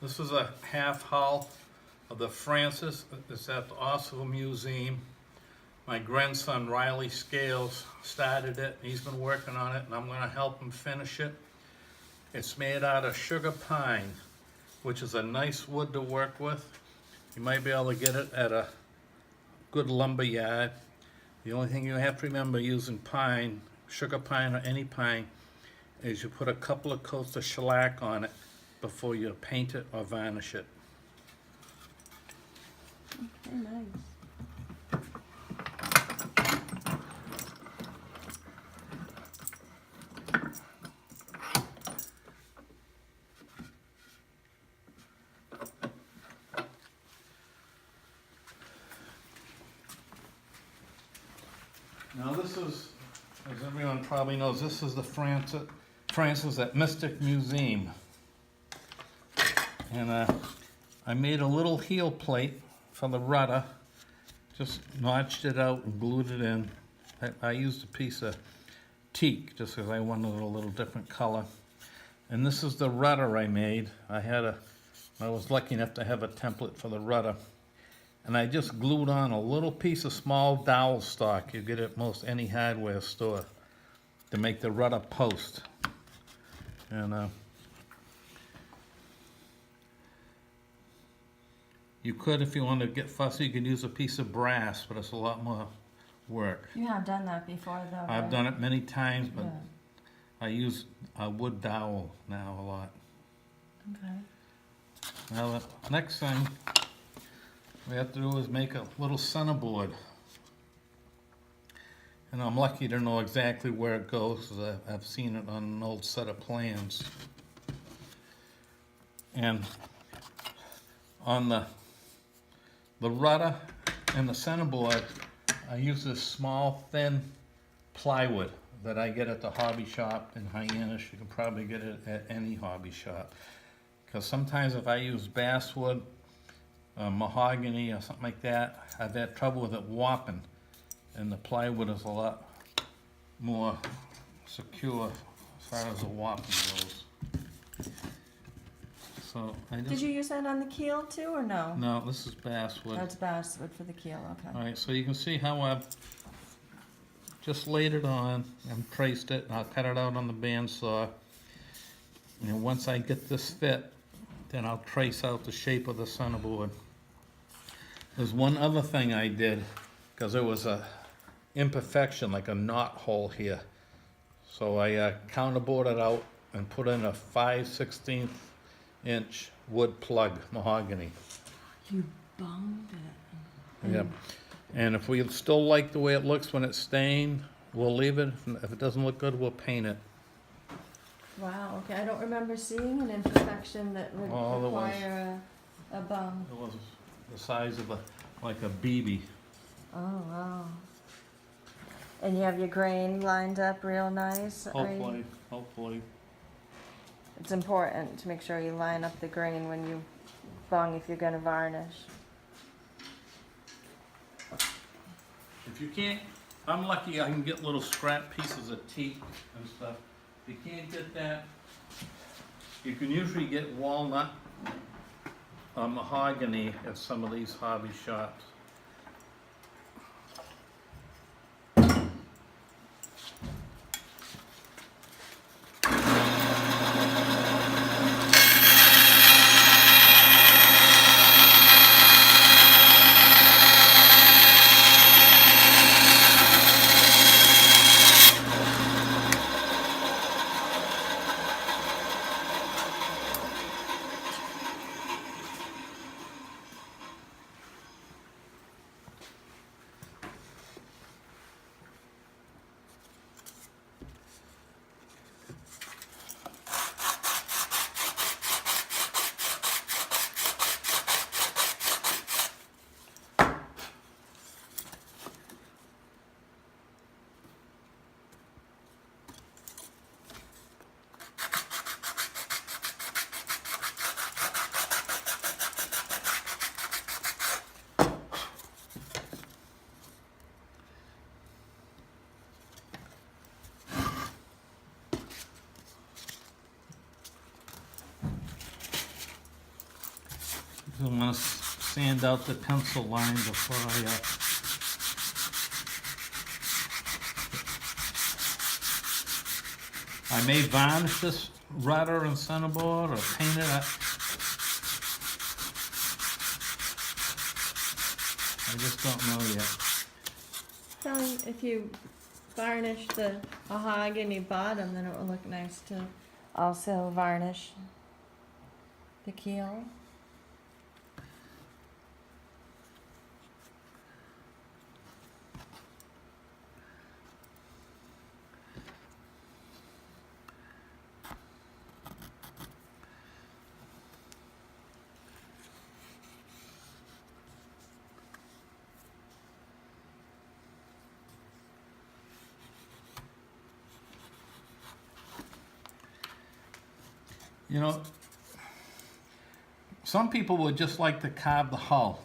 This is a half hull of the Francis. It's at the Oswald Museum. My grandson Riley Scales started it. He's been working on it, and I'm going to help him finish it. It's made out of sugar pine, which is a nice wood to work with. You might be able to get it at a good lumber yard. The only thing you have to remember using pine, sugar pine or any pine, is you put a couple of coats of shellac on it before you paint it or varnish it. Okay, nice. Now this is, as everyone probably knows, this is the Francis at Mystic Museum. And I made a little heel plate for the rudder, just notched it out and glued it in. I used a piece of teak just because I wanted a little different color. And this is the rudder I made. I was lucky enough to have a template for the rudder. And I just glued on a little piece of small dowel stock you get at most any hardware store to make the rudder post. And you could, if you want to get fussy, you could use a piece of brass, but it's a lot more work. You have done that before, though, I've right? done it many times, but Yeah. I use a wood dowel now a lot. Okay. Now the next thing we have to do is make a little centerboard. And I'm lucky to know exactly where it goes because I've seen it on an old set of plans. And on the rudder and the centerboard, I use this small, thin plywood that I get at the hobby shop in Hyannis. You can probably get it at any hobby shop. Because sometimes if I use basswood, mahogany or something like that, I've had trouble with it warping, and the plywood is a lot more secure as far as the warping goes. So I just, Did you use that on the keel, too, or no? no, this is basswood. That's basswood for the keel, okay. Alright, so you can see how I've just laid it on and traced it, and I'll cut it out on the bandsaw. And once I get this fit, then I'll trace out the shape of the centerboard. There's one other thing I did, because there was a imperfection, like a knot hole here. So I counterboarded out and put in a 5/16 inch wood plug, mahogany. You bunged it. Yeah. And if we still like the way it looks when it's stained, we'll leave it. If it doesn't look good, we'll paint it. Wow, okay, I don't remember seeing an imperfection that would Oh, there was. require a bung. It was the size of like a BB. Oh, wow. And you have your grain lined up real nice? are you- Hopefully. It's important to make sure you line up the grain when you bung if you're gonna varnish. If you can't, I'm lucky I can get little scrap pieces of teak and stuff. If you can't get that, you can usually get walnut or mahogany at some of these hobby shops. I want to sand out the pencil line before I may varnish this rudder and centerboard or paint it. I just don't know yet. So if you varnish the mahogany bottom, then it will look nice to also varnish the keel. You know, some people would just like to carve the hull,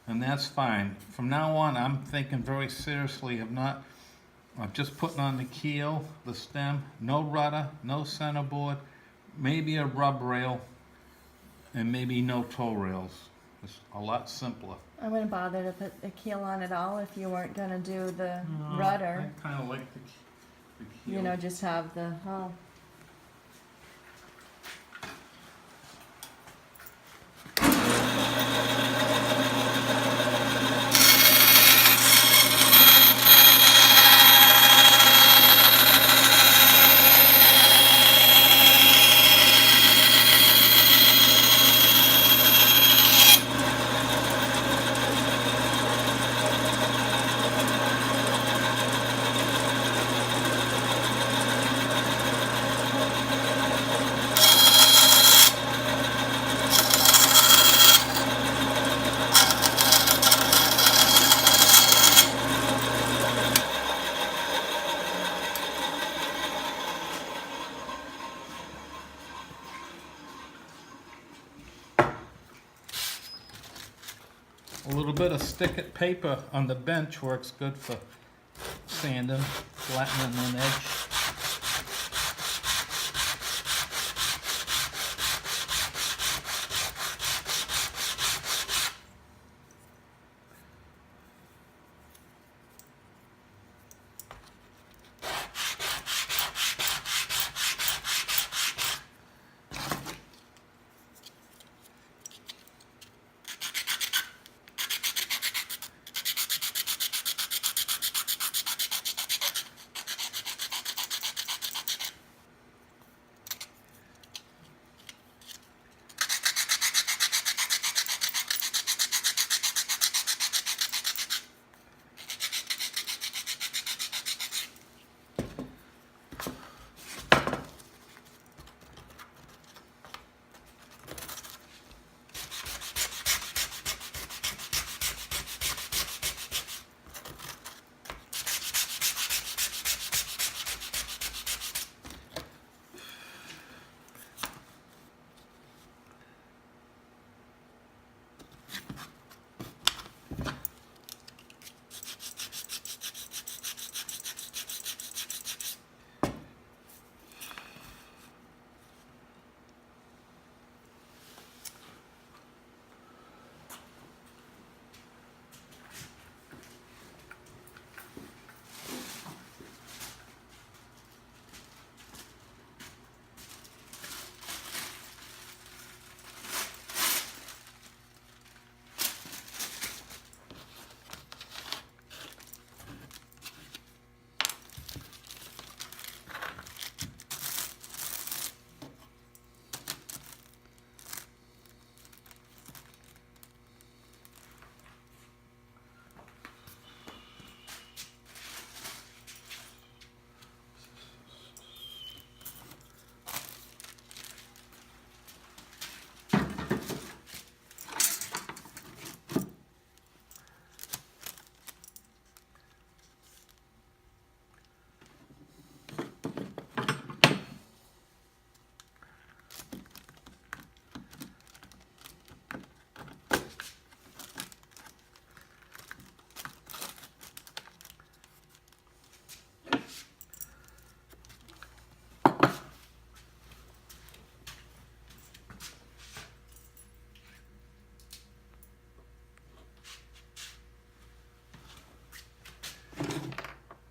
and that's fine. From now on, I'm thinking very seriously of just putting on the keel, the stem, no rudder, no centerboard, maybe a rub rail, and maybe no tow rails. It's a lot simpler. I wouldn't bother to put the keel on at all if you weren't going to do the rudder. I kind of like the keel. You know, just have the hull. A little bit of stick-it paper on the bench works good for sanding, flattening an edge.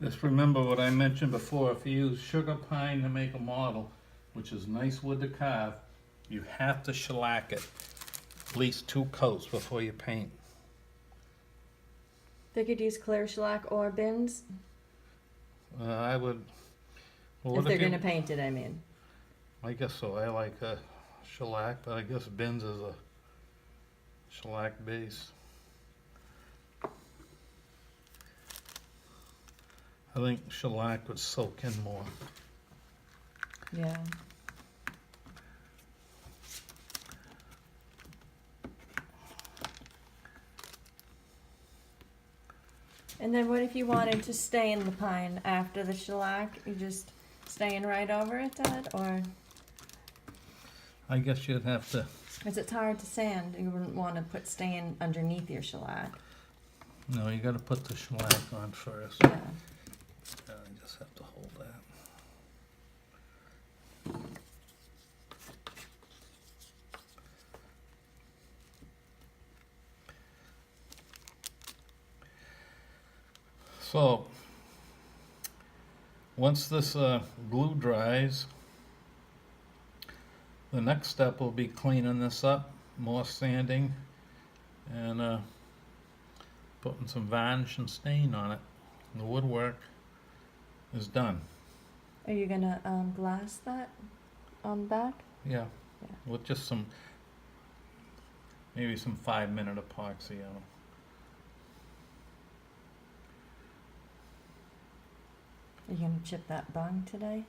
Just remember what I mentioned before, if you use sugar pine to make a model, which is nice wood to carve, you have to shellac it at least 2 coats before you paint. They could use clear shellac or bins I would, well, if what they're if you, gonna paint it. I mean, I guess so, I like shellac, but I guess Ben's is a shellac base. I think shellac would soak in more. yeah. And then what if you wanted to stain the pine after the shellac? You just stain right over it, Dad? Or, I guess you'd have to, because it's hard to sand, you wouldn't want to put stain underneath your shellac. no, you gotta put the shellac on first. Yeah. I just have to hold that. So, once this glue dries, the next step will be cleaning this up, more sanding, and putting some varnish and stain on it. The woodwork is done. Are you gonna glass that on the back? Yeah, Yeah. with just some, maybe some 5-minute epoxy on them. Are you gonna chip that bung today?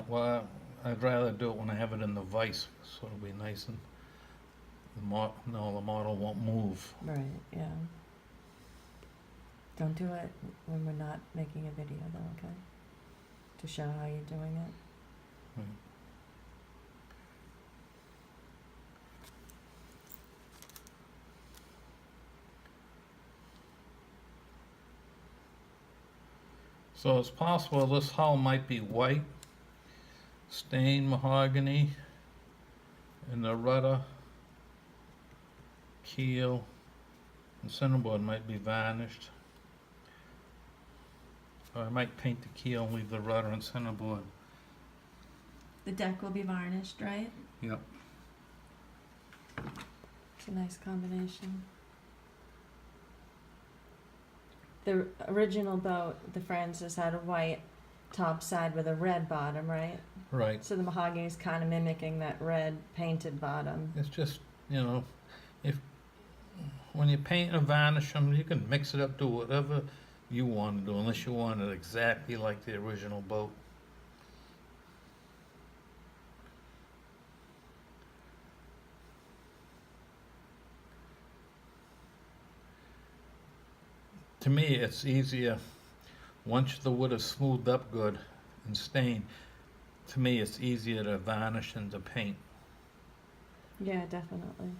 Well, I'd rather do it when I have it in the vise, so it'll be nice and the model won't move. Right, yeah. Don't do it when we're not making a video though, okay? To show how you're doing it. Right. So it's possible this hull might be white, stained mahogany, and the rudder, keel, and centerboard might be varnished. Or I might paint the keel and leave the rudder and centerboard. The deck will be varnished, right? Yep. It's a nice combination. The original boat, the Francis, had a white top side with a red bottom, right? Right. So the mahogany is kind of mimicking that red painted bottom. It's just, if when you paint and varnish them, you can mix it up to whatever you want to do, unless you want it exactly like the original boat. To me, it's easier, once the wood is smoothed up good and stained, to me it's easier to varnish than to paint. Yeah, definitely.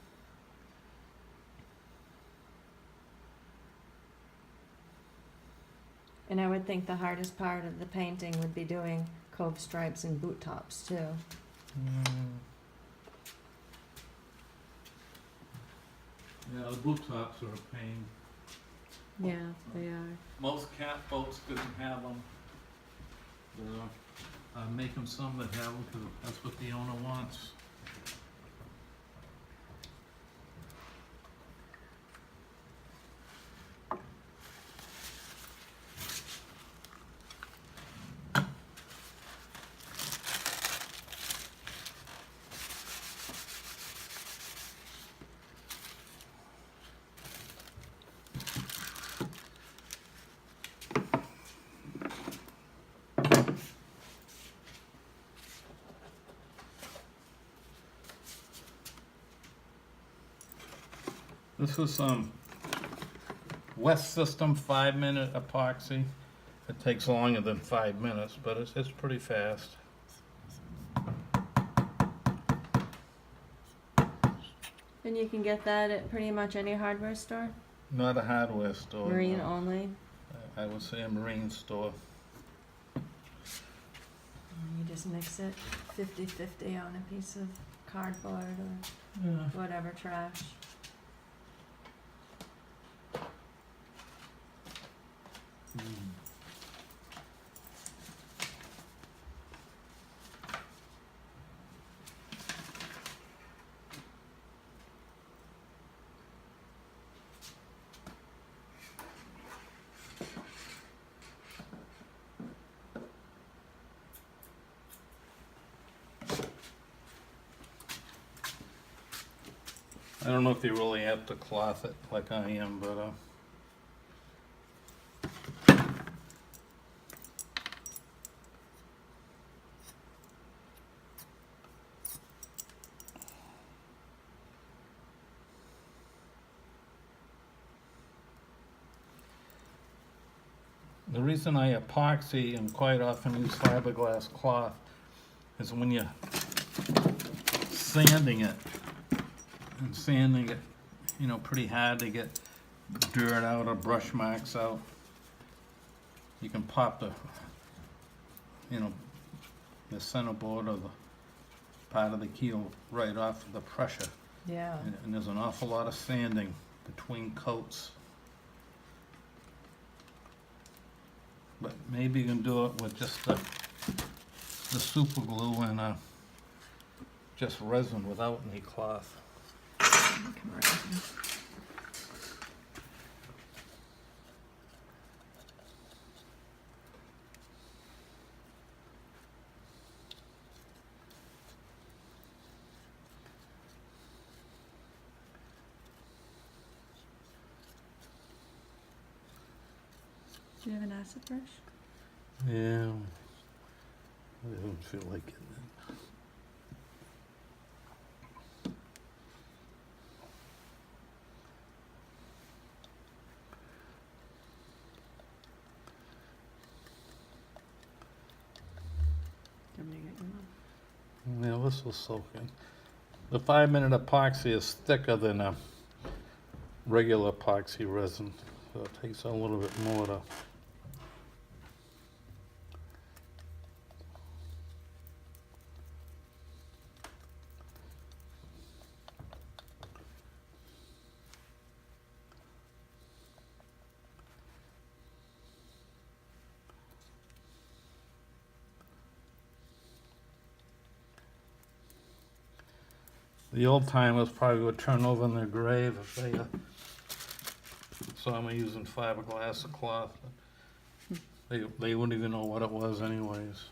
And I would think the hardest part of the painting would be doing cove stripes and boot tops too. Yeah, the boot tops are a pain. Yeah, they are. Most cat boats couldn't have them. They're making some that have them because that's what the owner wants. This is some West System 5-minute epoxy. It takes longer than 5 minutes, but it's pretty fast. And you can get that at pretty much any hardware store? Not a hardware store. Marine no. only? I would say a marine store. And you just mix it 50-50 on a piece of cardboard or Yeah. whatever trash. I don't know if you really have to cloth it like I am, but the reason I epoxy and quite often use fiberglass cloth is when you're sanding it, and sanding it, you know, pretty hard to get dirt out or brush marks out. You can pop the, you know, the centerboard or the part of the keel right off of the pressure. Yeah. And there's an awful lot of sanding between coats. But maybe you can do it with just the super glue and just resin without any cloth. Come around. Do you have an acid brush? Yeah, I don't feel like it. Do you want me to get your mom? Yeah, this will soak in. The 5-minute epoxy is thicker than a regular epoxy resin, so it takes a little bit more to. The old timers probably would turn over in their grave if they saw me using fiberglass or cloth. They wouldn't even know what it was anyways.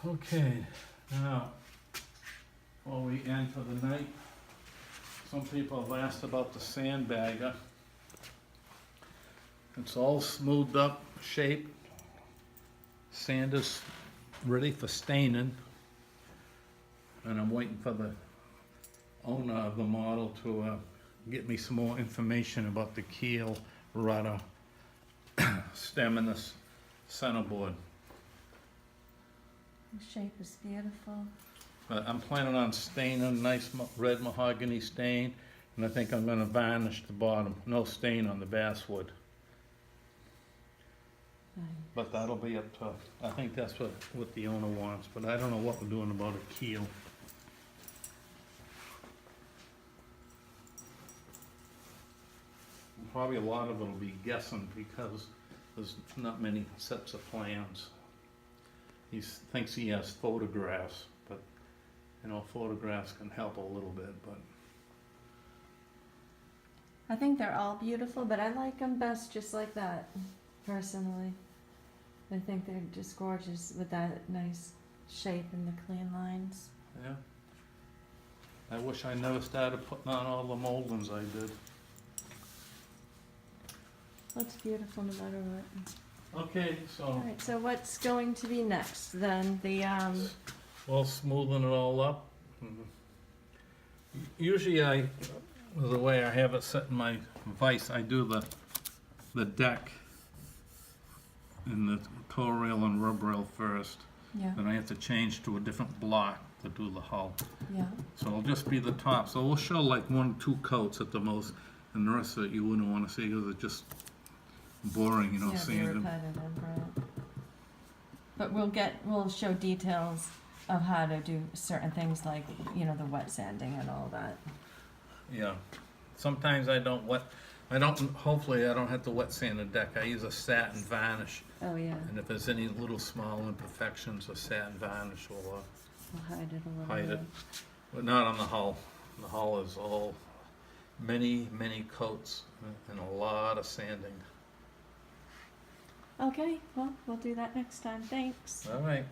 Okay, now, before we end for the night, some people have asked about the sandbagger. It's all smoothed up, shaped. Sand is ready for staining. And I'm waiting for the owner of the model to get me some more information about the keel, rudder, stem, and the centerboard. The shape is beautiful. But I'm planning on staining, nice red mahogany stain, and I think I'm gonna varnish the bottom. No stain on the basswood. Nice. But that'll be up to, I think that's what the owner wants, but I don't know what we're doing about a keel. Probably a lot of it'll be guessing because there's not many sets of plans. He thinks he has photographs, but you know, photographs can help a little bit, but I think they're all beautiful, but I like them best just like that, personally. I think they're just gorgeous with that nice shape and the clean lines. yeah. I wish I never started putting on all the moldings I did. Looks beautiful no matter what. Okay, so, Alright, so what's going to be next then? The, well, smoothing it all up. Usually the way I have it set in my vise, I do the deck and the toe rail and rub rail first. yeah, Then I have to change to a different block to do the hull. yeah. So it'll just be the top. So we'll show like 1 or 2 coats at the most, and the rest of it you wouldn't want to see because it's just boring, you know, Yeah, seeing they're them. repetitive, right? But we'll show details of how to do certain things like, you know, the wet sanding and all that. Yeah. Sometimes hopefully I don't have to wet sand the deck. I use a satin varnish. Oh, yeah, And if there's any little small imperfections, a satin varnish will we'll hide it a little hide bit. it. But not on the hull. The hull is all many, many coats and a lot of sanding. Okay, well, we'll do that next time. Thanks. All right.